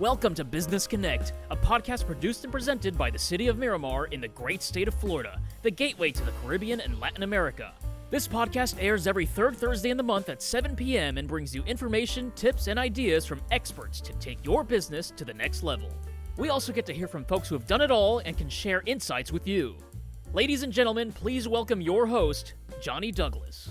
Welcome to Business Connect, a podcast produced and presented by the City of Miramar in the great state of Florida, the gateway to the Caribbean and Latin America. This podcast airs every third Thursday in the month at 7 p.m. and brings you information, tips, and ideas from experts to take your business to the next level. We also get to hear from folks who have done it all and can share insights with you. Ladies and gentlemen, please welcome your host, Johnny Douglas.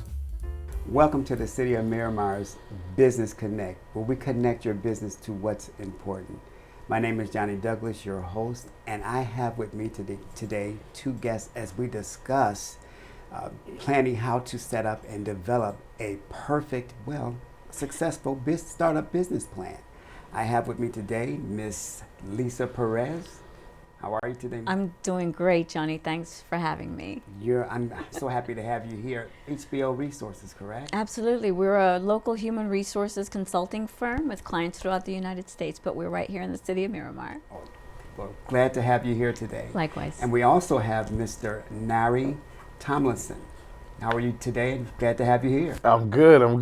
Welcome to the City of Miramar's Business Connect, where we connect your business to what's important. My name is Johnny Douglas, your host, and I have with me today two guests as we discuss planning how to set up and develop a perfect, successful startup business plan. I have with me today Miss Lisa Perez. How are you today? I'm doing great, Johnny. Thanks for having me. I'm so happy to have you here. HBO Resources, correct? Absolutely. We're a local human resources consulting firm with clients throughout the United States, but we're right here in the City of Miramar. Oh, well, glad to have you here today. Likewise. And we also have Mr. Nari Tomlinson. How are you today? Glad to have you here. I'm good, and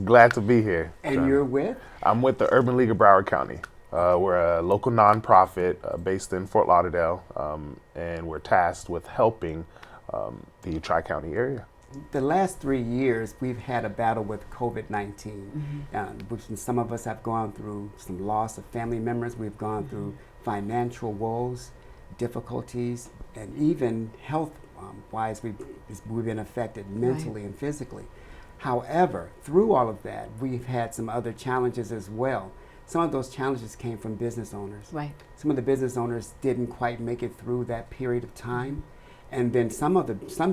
glad to be here. And you're with? I'm with the Urban League of Broward County. We're a local nonprofit based in Fort Lauderdale, and we're tasked with helping the Tri-County area. The last 3 years, we've had a battle with COVID-19, which some of us have gone through some loss of family members. We've gone through financial woes, difficulties, and even health-wise, we've been affected mentally and physically. However, through all of that, we've had some other challenges as well. Some of those challenges came from business owners. Right. Some of the business owners didn't quite make it through that period of time. And then some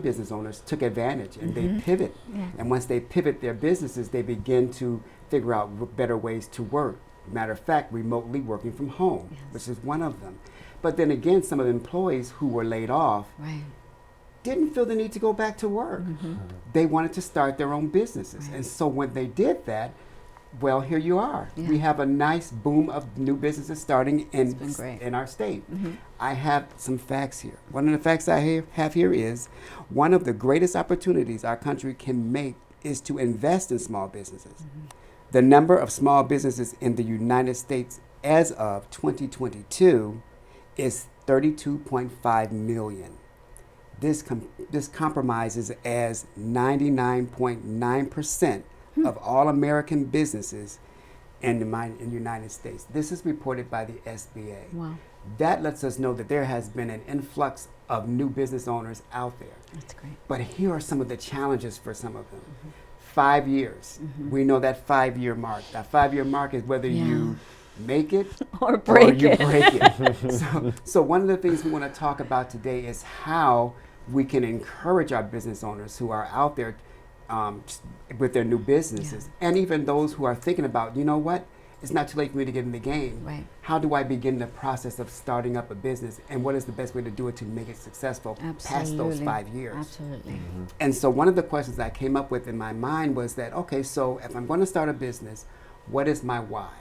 business owners took advantage and they pivot. Yeah. And once they pivot their businesses, they begin to figure out better ways to work. Matter of fact, remotely working from home, which is one of them. But then again, some of the employees who were laid off didn't feel the need to go back to work. They wanted to start their own businesses. And so when they did that, well, here you are. Yeah. We have a nice boom of new businesses starting in our state. I have some facts here. One of the facts I have here is one of the greatest opportunities our country can make is to invest in small businesses. The number of small businesses in the United States as of 2022 is 32.5 million. This compromises as 99.9% of all American businesses in the United States. This is reported by the SBA. Wow. That lets us know that there has been an influx of new business owners out there. That's great. But here are some of the challenges for some of them. 5 years. We know that 5-year mark. That 5-year mark is whether you make it or break it. So one of the things we want to talk about today is how we can encourage our business owners who are out there with their new businesses, and even those who are thinking about, you know what, it's not too late for me to get in the game. Right. How do I begin the process of starting up a business, and what is the best way to do it to make it successful past those 5 years? Absolutely. And so one of the questions I came up with in my mind was that, okay, so if I'm going to start a business, what is my why?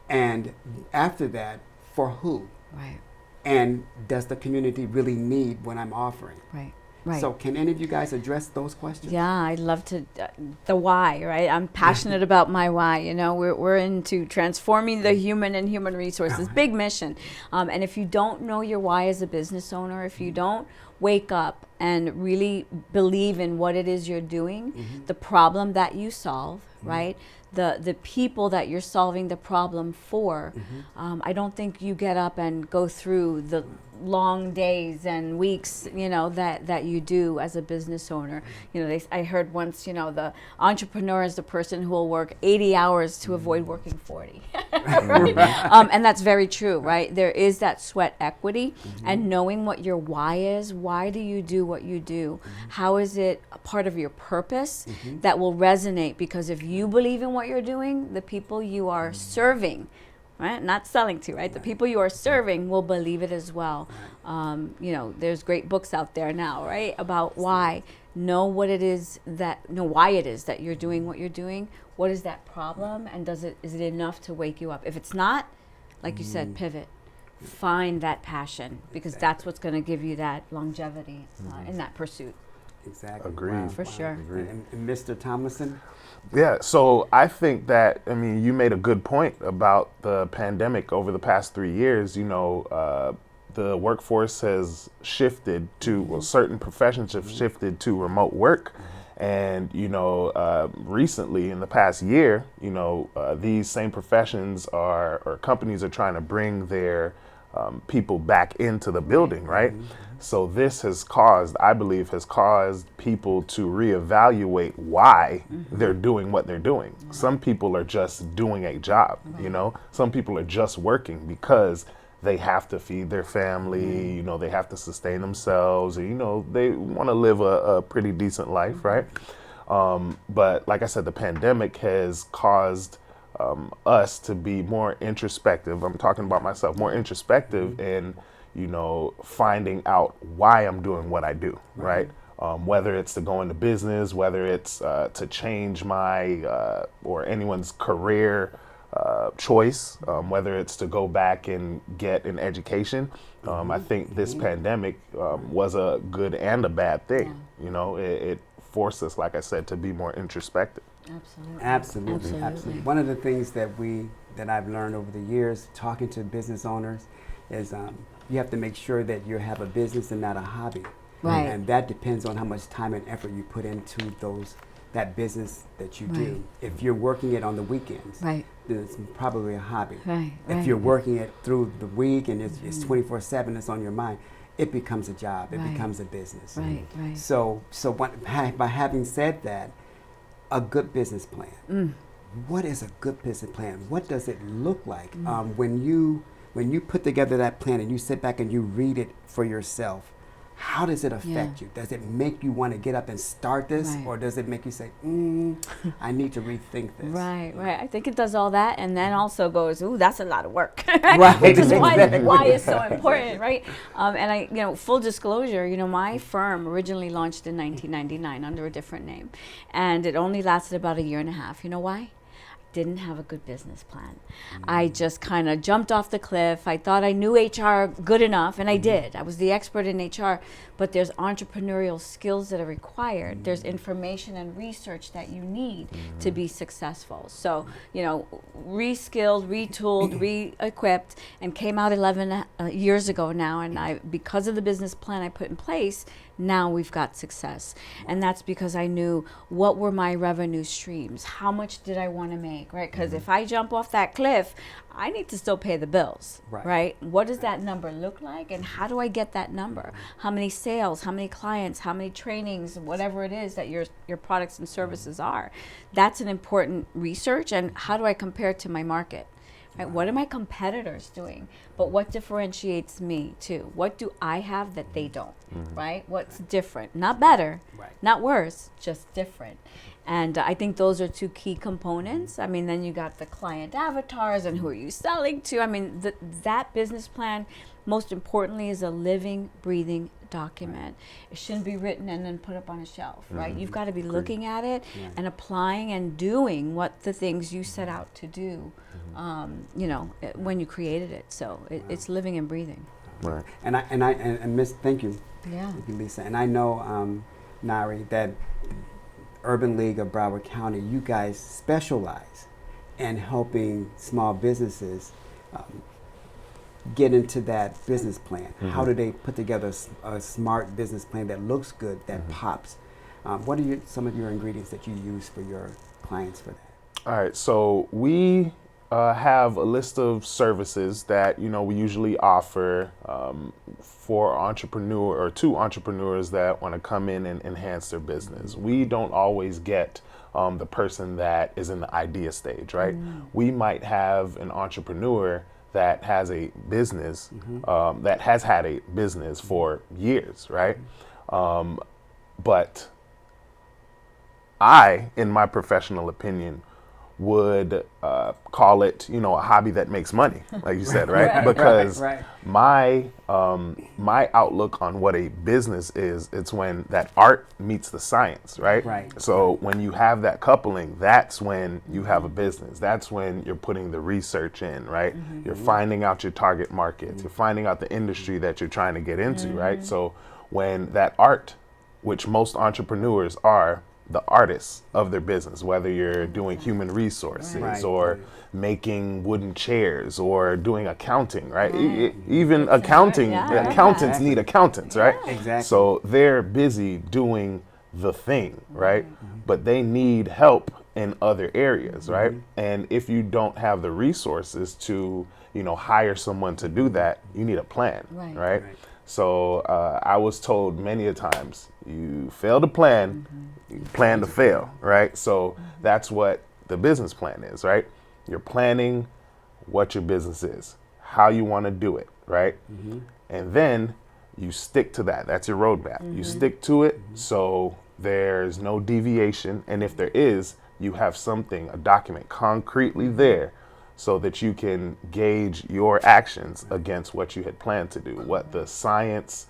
And after that, for who? Right. And does the community really need what I'm offering? Right. Right. So can any of you guys address those questions? Yeah, I'd love to. The why, right? I'm passionate about my why. You know, we're into transforming the human and human resources. Big mission. And if you don't know your why as a business owner, if you don't wake up and really believe in what it is you're doing, the problem that you solve, right? The people that you're solving the problem for, I don't think you get up and go through the long days and weeks, that you do as a business owner. I heard once, the entrepreneur is the person who will work 80 hours to avoid working 40. Right? And that's very true, right? There is that sweat equity, and knowing what your why is. Why do you do what you do? How is it a part of your purpose that will resonate? Because if you believe in what you're doing, the people you are serving, right? Not selling to, right? The people you are serving will believe it as well. There's great books out there now, right? About why. Know why it is that you're doing what you're doing. What is that problem? And is it enough to wake you up? If it's not, like you said, pivot. Find that passion, because that's what's going to give you that longevity in that pursuit. Exactly. Agreed. Wow, For wow. sure. Agreed. And Mr. Tomlinson? Yeah, so I think that, I mean, you made a good point about the pandemic over the past 3 years. The workforce has shifted to, well, certain professions have shifted to remote work. And, recently in the past year, these same professions or companies are trying to bring their people back into the building, right? So this I believe, has caused people to reevaluate why they're doing what they're doing. Some people are just doing a job, Some people are just working because they have to feed their family, they have to sustain themselves, or, they want to live a pretty decent life, right? But like I said, the pandemic has caused us to be more introspective. I'm talking about myself, more introspective in, finding out why I'm doing what I do, right? Whether it's to go into business, whether it's to change my or anyone's career choice, whether it's to go back and get an education. I think this pandemic was a good and a bad thing. It forced us, like I said, to be more introspective. Absolutely. One of the things that I've learned over the years talking to business owners is you have to make sure that you have a business and not a hobby. Right. And that depends on how much time and effort you put into that business that you do. If you're working it on the weekends, then it's probably a hobby. If you're working it through the week and it's 24/7, it's on your mind, it becomes a job. It becomes a business. So by having said that, a good business plan. What is a good business plan? What does it look like when you put together that plan and you sit back and you read it for yourself? How does it affect you? Does it make you want to get up and start this, or does it make you say, I need to rethink this? Right. I think it does all that, and then also goes, ooh, that's a lot of work. Right. Which is why it's so important, right? And full disclosure, my firm originally launched in 1999 under a different name, and it only lasted about a year and a half. You know why? Didn't have a good business plan. I just kind of jumped off the cliff. I thought I knew HR good enough, and I did. I was the expert in HR, but there's entrepreneurial skills that are required. There's information and research that you need to be successful. So, reskilled, retooled, re-equipped, and came out 11 years ago now. And because of the business plan I put in place, now we've got success. And that's because I knew what were my revenue streams, how much did I want to make, right? Because if I jump off that cliff, I need to still pay the bills, right? What does that number look like, and how do I get that number? How many sales, how many clients, how many trainings, whatever it is that your products and services are. That's an important research. And how do I compare it to my market? Right? What are my competitors doing? But what differentiates me too? What do I have that they don't? Right? What's different? Not better, not worse, just different. And I think those are two key components. I mean, then you got the client avatars and who are you selling to? I mean, that business plan, most importantly, is a living, breathing document. It shouldn't be written and then put up on a shelf, right? You've got to be looking at it and applying and doing what the things you set out to do, when you created it. So it's living and breathing. Right. And Miss, thank you. Yeah. Thank you, Lisa. And I know, Nari, that Urban League of Broward County, you guys specialize in helping small businesses get into that business plan. How do they put together a smart business plan that looks good, that pops? What are some of your ingredients that you use for your clients for that? All right, so we have a list of services that we usually offer for to entrepreneurs that want to come in and enhance their business. We don't always get the person that is in the idea stage, right? We might have an entrepreneur that has a business, that has had a business for years, right? But I, in my professional opinion, would call it, a hobby that makes money, like you said, right? Because my outlook on what a business is, it's when that art meets the science, right? So when you have that coupling, that's when you have a business. That's when you're putting the research in, right? You're finding out your target markets. You're finding out the industry that you're trying to get into, right? So when that art which most entrepreneurs are the artists of their business, whether you're doing human resources Right. or making wooden chairs or doing accounting, right? Even accounting, accountants need accountants, right? Exactly. So they're busy doing the thing, right? But they need help in other areas, right? And if you don't have the resources to, hire someone to do that, you need a plan, right? So I was told many a times, you fail to plan, you plan to fail, right? So that's what the business plan is, right? You're planning what your business is, how you want to do it, right? And then you stick to that. That's your roadmap. You stick to it so there's no deviation. And if there is, you have something, a document concretely there so that you can gauge your actions against what you had planned to do, what the science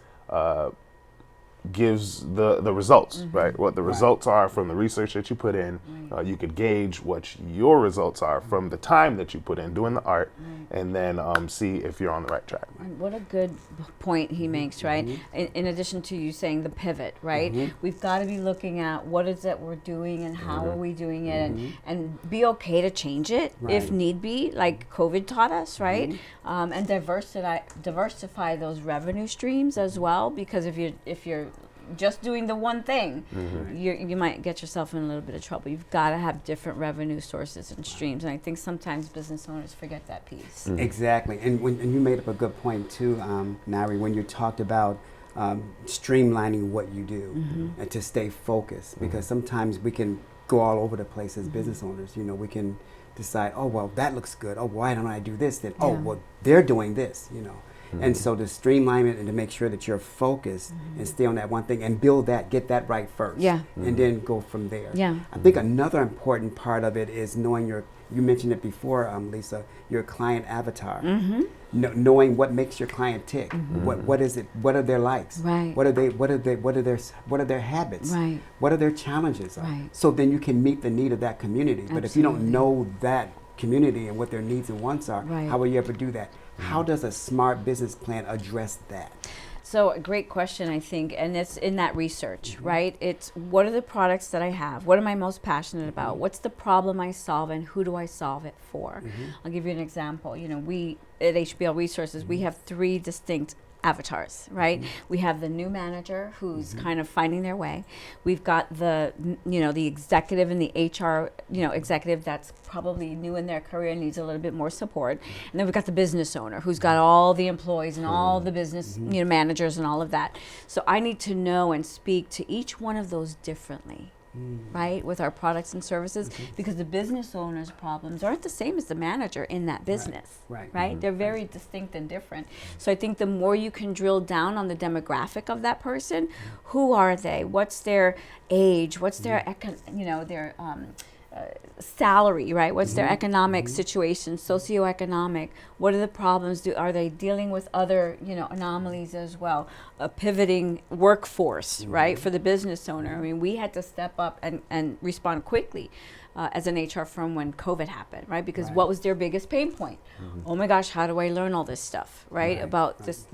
gives the results, right? What the results are from the research that you put in. You could gauge what your results are from the time that you put in doing the art, and then see if you're on the right track. What a good point he makes, right? In addition to you saying the pivot, right? We've got to be looking at what is it we're doing and how are we doing it, and be okay to change it if need be, like COVID taught us, right? And diversify those revenue streams as well, because if you're just doing the one thing, you might get yourself in a little bit of trouble. You've got to have different revenue sources and streams, and I think sometimes business owners forget that piece. Exactly, and you made up a good point too, Nari, when you talked about streamlining what you do and to stay focused, because sometimes we can go all over the place as business owners. We can decide, oh well, that looks good. Oh, why don't I do this then? Oh well, they're doing this. And so to streamline it and to make sure that you're focused and stay on that one thing and build that, get that right first, and then go from there. I think another important part of it is knowing you mentioned it before, Lisa, your client avatar. Knowing what makes your client tick. What is it? What are their likes? Right. What are their habits? Right. What are their challenges? Right. So then you can meet the need of that community. But if you don't know that community and what their needs and wants are, how will you ever do that? How does a smart business plan address that? So a great question, I think, and it's in that research, right? It's what are the products that I have? What am I most passionate about? What's the problem I solve, and who do I solve it for? I'll give you an example. We at HBL Resources, we have 3 distinct avatars, right? We have the new manager who's kind of finding their way. We've got the executive and the HR, executive that's probably new in their career and needs a little bit more support. And then we've got the business owner who's got all the employees and all the business, managers and all of that. So I need to know and speak to each one of those differently. Right, with our products and services, because the business owner's problems aren't the same as the manager in that business. Right? They're very distinct and different. So I think the more you can drill down on the demographic of that person, who are they? What's their age? What's their salary, right? What's their economic situation, socioeconomic? What are the problems? Are they dealing with other, anomalies as well? A pivoting workforce, right, for the business owner. I mean, we had to step up and respond quickly as an HR firm when COVID happened, right? Because what was their biggest pain point? Oh my gosh, how do I learn all this stuff, right? About this,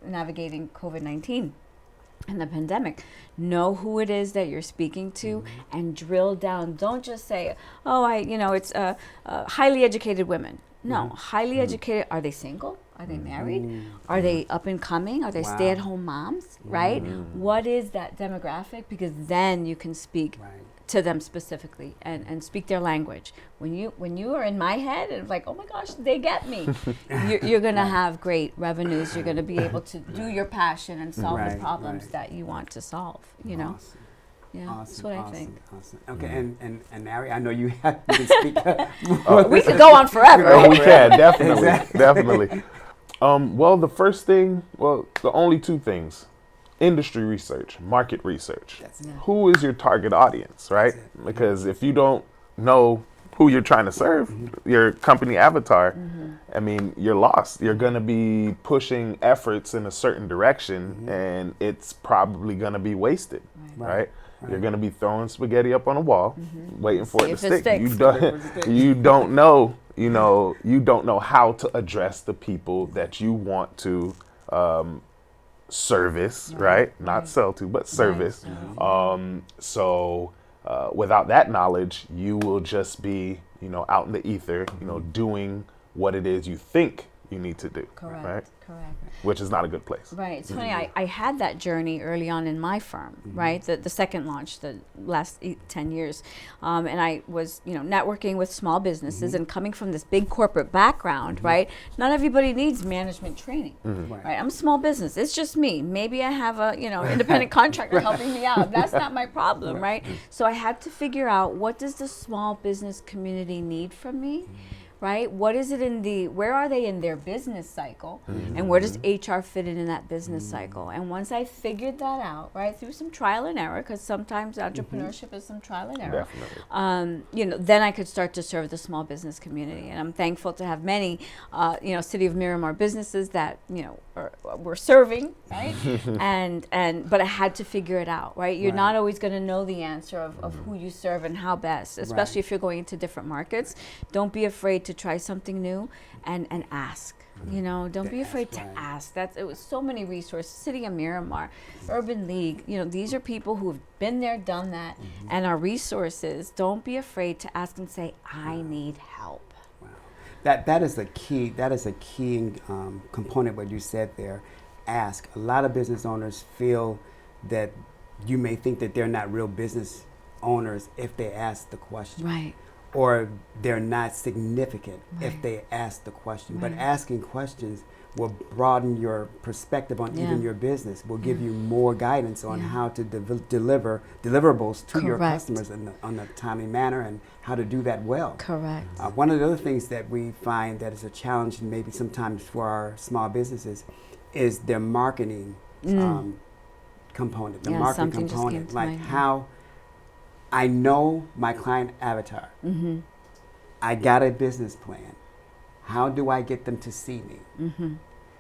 navigating COVID-19. And the pandemic. Know who it is that you're speaking to and drill down. Don't just say, it's highly educated women. No, highly educated. Are they single? Are they married? Are they up and coming? Are they stay-at-home moms? Right? What is that demographic? Because then you can speak to them specifically and speak their language. When you are in my head and it's like, oh my gosh, they get me, you're going to have great revenues. You're going to be able to do your passion and solve the problems that you want to solve. Yeah, that's what I think. Awesome. Okay, and Nari, I know you have to speak. We could go on forever. Oh, we can, definitely. The only 2 things. Industry research, market research. Who is your target audience, right? Because if you don't know who you're trying to serve, your company avatar, I mean, you're lost. You're going to be pushing efforts in a certain direction, and it's probably going to be wasted, right? You're going to be throwing spaghetti up on a wall, waiting for it to stick. You don't know, you don't know how to address the people that you want to service, right? Not sell to, but service. Right. So without that knowledge, you will just be, out in the ether, doing what it is you think you need to do. Correct. Right? Correct. Which is not a good place. Right. It's funny. I had that journey early on in my firm, right? The second launch, the last 10 years. And I was, networking with small businesses and coming from this big corporate background, right? Not everybody needs management training, right? I'm a small business. It's just me. Maybe I have a, independent contractor helping me out. That's not my problem, right? So I had to figure out, what does the small business community need from me? Right? What is it where are they in their business cycle? And where does HR fit in that business cycle? And once I figured that out, right, through some trial and error, because sometimes entrepreneurship is some trial and error, then I could start to serve the small business community. And I'm thankful to have many, City of Miramar businesses that, we're serving, right? But I had to figure it out, right? You're not always going to know the answer of who you serve and how best, especially if you're going into different markets. Don't be afraid to try something new and ask. Don't be afraid to ask. It was so many resources. City of Miramar, Urban League, these are people who have been there, done that, and are resources. Don't be afraid to ask and say, I need help. That is a key. That is a key component. What you said there. Ask. A lot of business owners feel that you may think that they're not real business owners if they ask the question, Right. or they're not significant if they ask the question. But asking questions will broaden your perspective on even your business. Will give you more guidance on how to deliver deliverables to your customers on a timely manner, and how to do that well. Correct. One of the other things that we find that is a challenge, maybe sometimes for our small businesses, is their marketing component. The marketing component, like how I know my client avatar. I got a business plan. How do I get them to see me?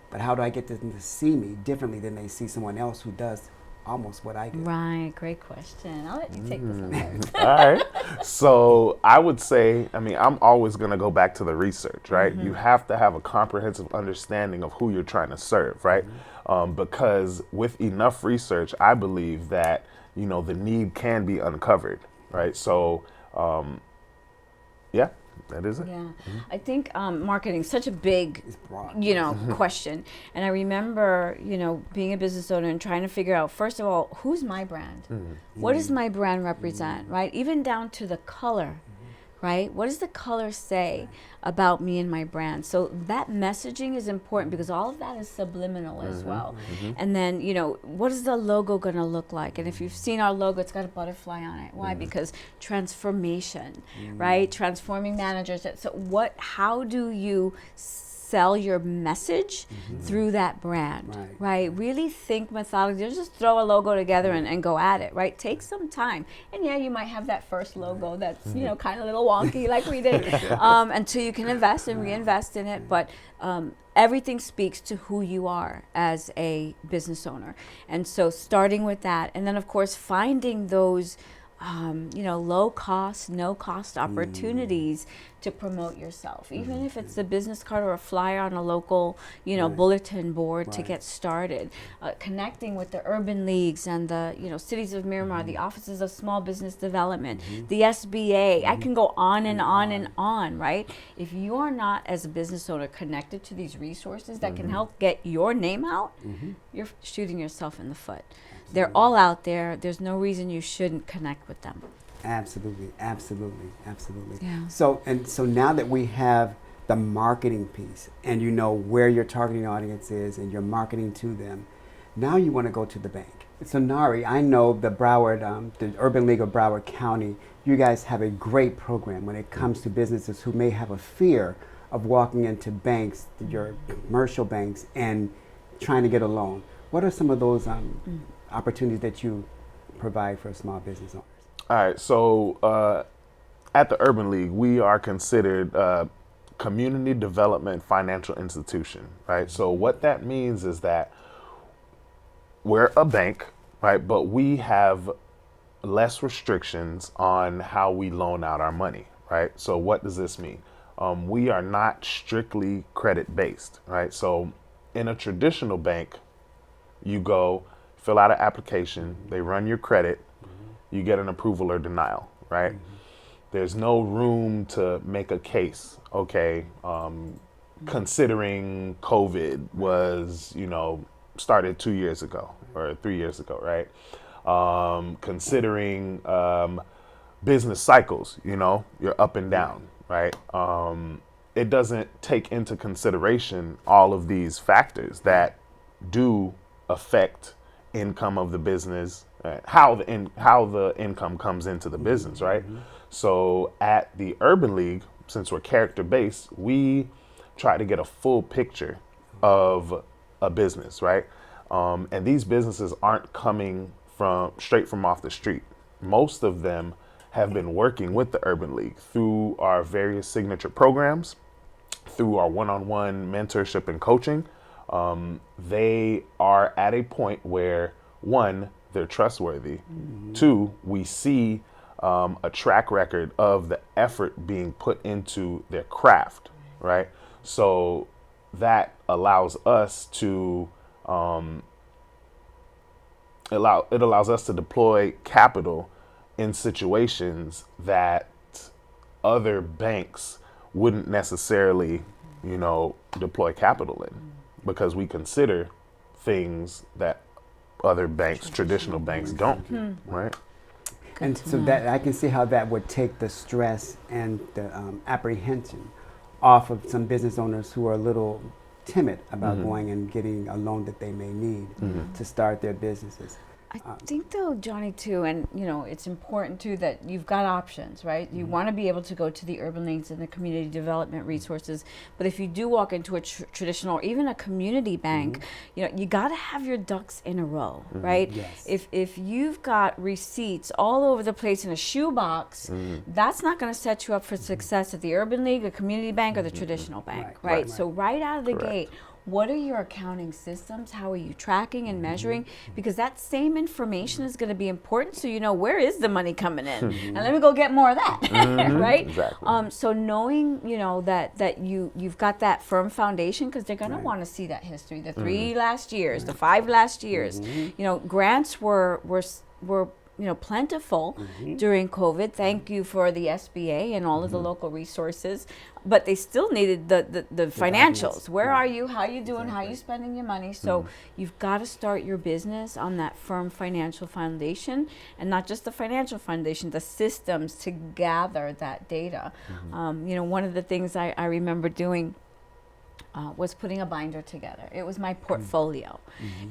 But how do I get them to see me differently than they see someone else who does almost what I do? Right, great question. I'll let you take this one. All right. So I would say, I'm always going to go back to the research, right? You have to have a comprehensive understanding of who you're trying to serve, right? Because with enough research, I believe that, the need can be uncovered, right? So, that is it. Yeah, I think marketing is such a big, question. And I remember, being a business owner and trying to figure out, first of all, who's my brand? What does my brand represent, right? Even down to the color, right? What does the color say about me and my brand? So that messaging is important, because all of that is subliminal as well. And then, what is the logo going to look like? And if you've seen our logo, it's got a butterfly on it. Why? Because transformation, right? Transforming managers. So how do you sell your message through that brand, right? Really think methodically. Don't just throw a logo together and go at it, right? Take some time. And you might have that first logo that's, kind of a little wonky like we did, until you can invest and reinvest in it. But everything speaks to who you are as a business owner. And so starting with that, and then of course finding those low cost, no cost opportunities to promote yourself, even if it's a business card or a flyer on a local, bulletin board to get started. Connecting with the urban leagues and the, cities of Miramar, the offices of small business development, the SBA. I can go on and on and on, right? If you are not, as a business owner, connected to these resources that can help get your name out, you're shooting yourself in the foot. They're all out there. There's no reason you shouldn't connect with them. Absolutely. Yeah. So now that we have the marketing piece, and you know where your targeting audience is, and you're marketing to them, now you want to go to the bank. So Nari, I know the Broward, the Urban League of Broward County, you guys have a great program when it comes to businesses who may have a fear of walking into banks, your commercial banks, and trying to get a loan. What are some of those opportunities that you provide for small business owners? All right, so at the Urban League, we are considered a community development financial institution, right? So what that means is that we're a bank, right? But we have less restrictions on how we loan out our money, right? So what does this mean? We are not strictly credit based, right? So in a traditional bank, You go fill out an application, they run your credit, you get an approval or denial, right? There's no room to make a case. Okay, considering COVID was, started 2 years ago or 3 years ago, right? Considering business cycles, you're up and down, right? It doesn't take into consideration all of these factors that do affect income of the business, how the income comes into the business, right? So at the Urban League, since we're character based, we try to get a full picture of a business, right? And these businesses aren't coming straight from off the street. Most of them have been working with the Urban League through our various signature programs, through our one-on-one mentorship and coaching. They are at a point where, one, they're trustworthy. Two, we see a track record of the effort being put into their craft, right? So that allows us to allows us to deploy capital in situations that other banks wouldn't necessarily, deploy capital in, because we consider things that other banks, traditional banks, don't, right? And so that I can see how that would take the stress and the apprehension off of some business owners who are a little timid about going and getting a loan that they may need to start their businesses. I think though, Johnny, too, and it's important too that you've got options, right? You want to be able to go to the urban leagues and the community development resources, but if you do walk into a traditional or even a community bank, you got to have your ducks in a row, right? Yes. If you've got receipts all over the place in a shoebox, that's not going to set you up for success at the urban league, a community bank, or the traditional bank, right? So right out of the gate, what are your accounting systems? How are you tracking and measuring? Because that same information is going to be important, so you know where is the money coming in, and let me go get more of that, right? Exactly. So knowing that you've got that firm foundation, because they're going to want to see that history, the 3 last years, the 5 last years. Grants were plentiful during COVID. Thank you for the SBA and all of the local resources, but they still needed the financials. Where are you? How are you doing? How are you spending your money? So you've got to start your business on that firm financial foundation, and not just the financial foundation, the systems to gather that data. One of the things I remember doing was putting a binder together. It was my portfolio.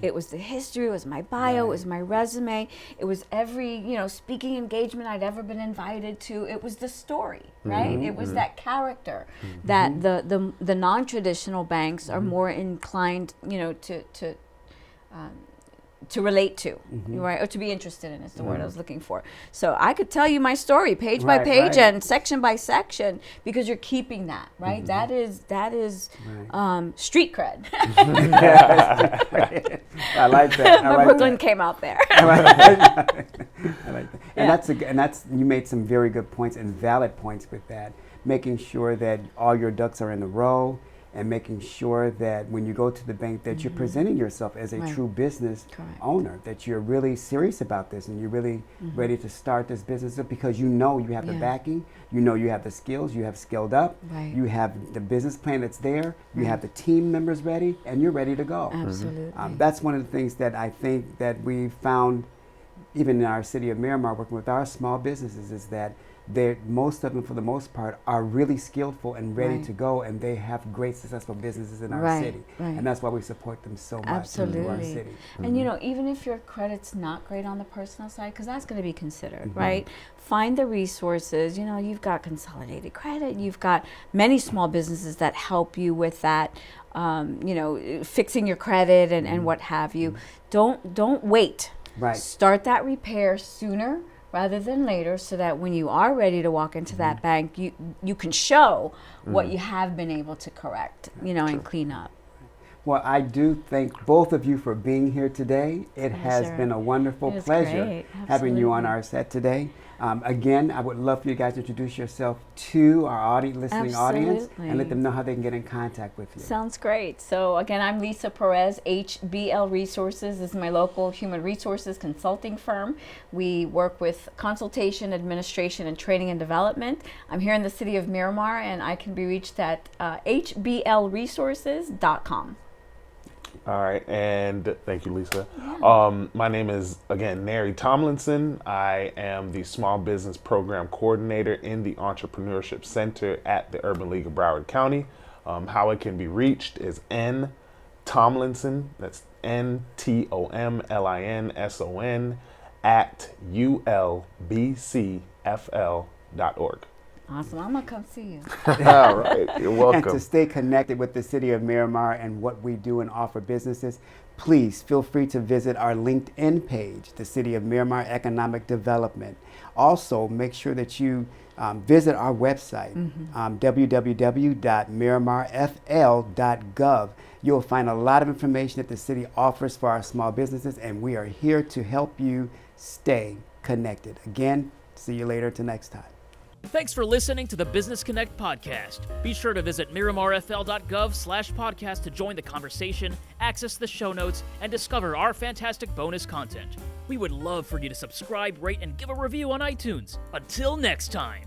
It was the history, it was my bio, it was my resume, it was every, speaking engagement I'd ever been invited to. It was the story, right? It was that character that the non-traditional banks are more inclined, to relate to, right? Or to be interested in is the word I was looking for. So I could tell you my story page by page and section by section, because you're keeping that, right? That is street cred. I like that. My Brooklyn came out there. I like that. And that's you made some very good points and valid points with that. Making sure that all your ducks are in a row, and making sure that when you go to the bank that you're presenting yourself as a true business owner, that you're really serious about this and you're really ready to start this business up, because you have the backing, you have the skills, you have skilled up, you have the business plan that's there, you have the team members ready, and you're ready to go. Absolutely. That's one of the things that I think that we found even in our city of Miramar, working with our small businesses, is that most of them, for the most part, are really skillful and ready to go, and they have great, successful businesses in our city. And that's why we support them so much in our city. And even if your credit's not great on the personal side, because that's going to be considered, right? Find the resources. You've got Consolidated Credit. You've got many small businesses that help you with that, fixing your credit and what have you. Don't wait. Start that repair sooner rather than later, so that when you are ready to walk into that bank, you can show what you have been able to correct, and clean up. Well, I do thank both of you for being here today. It has been a wonderful pleasure having you on our set today. Again, I would love for you guys to introduce yourself to our listening audience Absolutely. and let them know how they can get in contact with you. Sounds great. So again, I'm Lisa Perez. HBL Resources is my local human resources consulting firm. We work with consultation, administration, and training and development. I'm here in the city of Miramar, and I can be reached at hblresources.com. All right, and thank you, Lisa. Yeah. My name is, again, Nary Tomlinson. I am the Small Business Program Coordinator in the Entrepreneurship Center at the Urban League of Broward County. How it can be reached is N Tomlinson, that's NTOMLINSON, at ULBCFL.org. Awesome. I'm going to come see you. All right. You're welcome. And to stay connected with the City of Miramar and what we do and offer businesses, please feel free to visit our LinkedIn page, the City of Miramar Economic Development. Also, make sure that you visit our website, www.MiramarFL.gov. You'll find a lot of information that the city offers for our small businesses, and we are here to help you stay connected. Again, see you later till next time. Thanks for listening to the Business Connect podcast. Be sure to visit MiramarFL.gov/podcast to join the conversation, access the show notes, and discover our fantastic bonus content. We would love for you to subscribe, rate, and give a review on iTunes. Until next time.